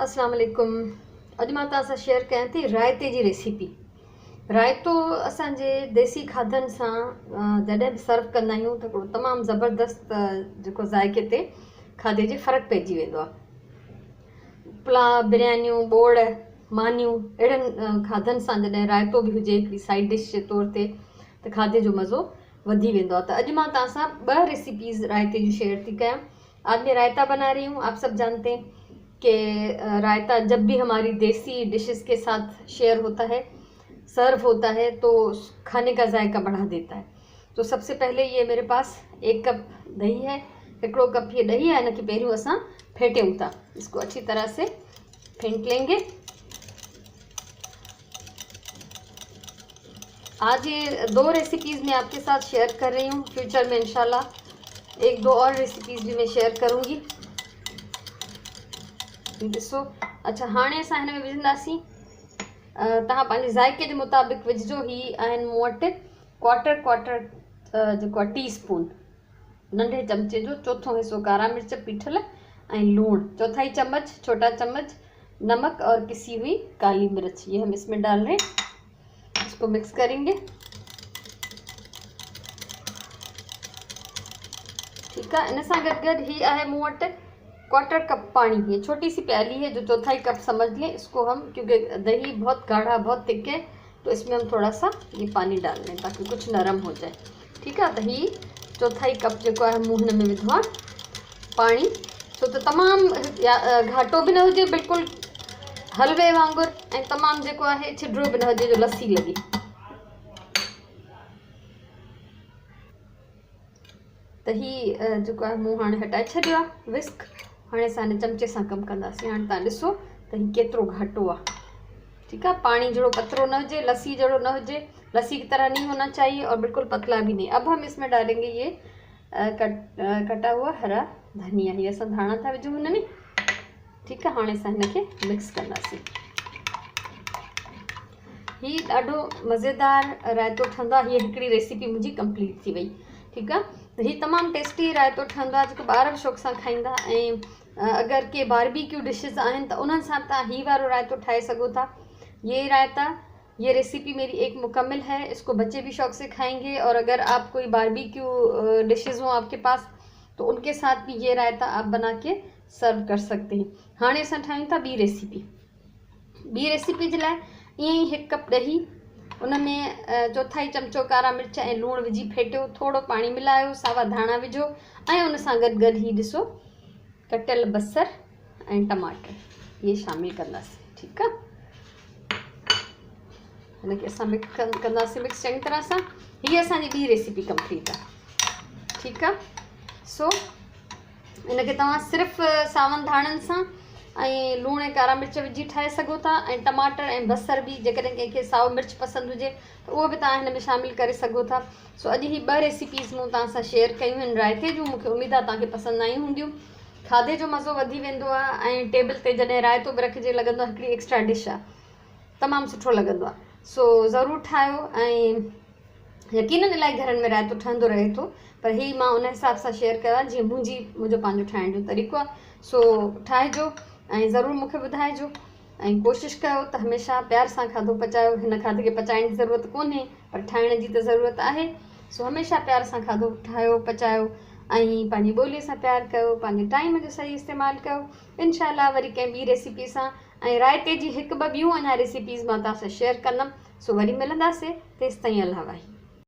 अस्सलाम वालेकुम। अॼु मां तव्हां सां शेयर कयां थी रायते जी रेसिपी। रायतो असांजे देसी खाधनि सां जॾहिं बि सर्व कंदा आहियूं त हिकिड़ो तमामु ज़बरदस्त जेको ज़ाइके ते खाधे जे फ़र्क़ु पइजी वेंदो आहे। पुलाव, बिरयानियूं, बोड़, मानियूं अहिड़नि खाधनि सां जॾहिं रायतो बि हुजे हिकिड़ी साइड डिश जे तौर ते त खाधे जो मज़ो वधी वेंदो आहे। त अॼु मां तव्हां सां 2 रेसिपीज़ रायते जी शेयर थी कयां। आज मैं रायता बना रही हूँ। आप सब जानते हैं कि रायता जब भी हमारी देसी डिशेस के साथ शेयर होता है, सर्व होता है, तो खाने का जायका बढ़ा देता है। तो सबसे पहले ये मेरे पास 1 कप दही है। हिकिड़ो कप ये दही है न कि पहिरियों असां फेंटियूं था। इसको अच्छी तरह से फेंट लेंगे। आज ये 2 रेसिपीज़ मैं आपके साथ शेयर कर रही हूँ। फ्यूचर में इंशाल्लाह 1-2 और रेसिपीज़ भी मैं शेयर करूँगी। ॾिसो, अच्छा हाणे असां हिन में विझंदासीं, तव्हां पंहिंजे ज़ाइके जे मुताबिक़ विझिजो। ही आहिनि मूं वटि क्वार्टर जेको आहे टीस्पून नंढे चमचे जो 1/4 हिसो कारा मिर्च पीठल ऐं लूणु, 1/4 चम्मच छोटा चम्मच नमक और पिसी हुई काली मिर्च, ये हम इसमें डाल रहे हैं। इसको मिक्स करेंगे। ठीक है। इन सां गॾु ही आहे मूं वटि 1/4 कप पानी। ये छोटी सी प्याली है जो 1/4 कप समझ लें इसको हम, क्योंकि दही बहुत गाढ़ा बहुत थिक है, तो इसमें हम थोड़ा सा ये पानी डाल लें ताकि कुछ नरम हो जाए। ठीक है। तो ही 1/4 कप जो है मूं हिन में विधो आहे पानी। छो तो तमाम घाटो भी न हुजे बिल्कुल हलवे वांगुर, ऐं तमाम जो है छिडरो भी न हुजे जो लस्सी लगे। तो ही जो है मूं हाँ हटाए छॾियो आहे विस्क। हाँ असां हिन चमचे सां कमु कंदासीं। हाँ तव्हां ॾिसो त ही केतिरो घाटो आहे। ठीक है। पानी जड़ो पतरो न हुजे, लस्सी जड़ो न हुजे, लस्सी की तरह नहीं होना चाहिए और बिल्कुल पतला भी नहीं। अब हम इसमें डालेंगे ये कटा हुआ हरा धनिया। ये असां धाणा था विझूं हिन में। ठीक है। हाँ असां हिन खे मिक्स कंदासीं। ही ॾाढो मज़ेदार रायतो ठहंदो आहे। हीअ हिकिड़ी रेसिपी मुंहिंजी कंप्लीट थी वई। ठीक है। तो ही तमामु टेस्टी रायतो ठहंदो आहे जेको ॿार बि शौक़ सां खाईंदा। ऐं अगरि के बारबेक्यू डिशेस आहिनि त उन्हनि सां तव्हां ही वारो रायतो ठाहे सघो था। ये रायता, ये रेसिपी मेरी एक मुकम्मल है। इसको बच्चे भी शौक़ से खाएंगे और अगर आप कोई बारबेक्यू डिशेस हो आपके पास तो उनके साथ भी ये रायता आप बना के सर्व कर सकते हैं। हाँ असां ठाहियूं था ॿी रेसिपी जे लाइ ईअं ई 1 कप ॾही, उन में 1/4 चमचो कारा मिर्च ऐं लूणु विझी फेटियो, थोड़ो पानी मिलायो, सावा धाणा विझो ऐं उन सां गॾु गॾु ही ॾिसो कटियल बसर ऐं टमाटर ये शामिल कंदासीं। ठीक आहे। हिनखे असां मिक्स कंदासीं चङी तरह सां। हीअ असांजी ॿी रेसिपी कंप्लीट आहे। ठीक आहे। सो इनखे तव्हां सिर्फ़ु सावनि धाणनि सां ऐं लूणु ऐं कारा मिर्च विझी ठाहे सघो था। ऐं टमाटर ऐं बसर बि जेकॾहिं कंहिंखे साओ मिर्च पसंदि हुजे त उहो बि तव्हां हिन में शामिलु करे सघो था। सो अॼु ही 2 रेसिपीज़ मूं तव्हां सां शेयर कयूं आहिनि रायते जूं। मूंखे उमेदु आहे तव्हांखे पसंदि आयूं हूंदियूं। खाधे जो मज़ो वधी वेंदो आहे ऐं टेबल ते जॾहिं रायतो बि रखिजे लॻंदो आहे हिकिड़ी एक्स्ट्रा डिश आहे, तमामु सुठो लॻंदो आहे। सो ज़रूरु ठाहियो। ऐं यकीननि इलाही घरनि में रायतो ठहंदो रहे थो, पर ही मां उन हिसाब सां शेयर कयो आहे जीअं मुंहिंजो पंहिंजो ठाहिण जो तरीक़ो आहे। सो ठाहिजो ऐं ज़रूरु मूंखे ॿुधाइजो ऐं कोशिशि कयो त हमेशह प्यार सां खाधो पचायो। हिन खाधे खे पचाइण जी ज़रूरत कोन्हे पर ठाहिण जी त ज़रूरत आहे। सो हमेशह प्यार सां खाधो ठाहियो पचायो ऐं पंहिंजी ॿोलीअ सां प्यारु कयो, पंहिंजे टाइम जो सही इस्तेमालु कयो। इंशाल्लाह वरी कंहिं ॿी रेसिपी सां ऐं रायते जी 1-2 ॿियूं अञा रेसिपीज़ मां तव्हां सां शेयर कंदमि। सो वरी मिलंदासीं। तेसिताईं अल्लाह वाहे।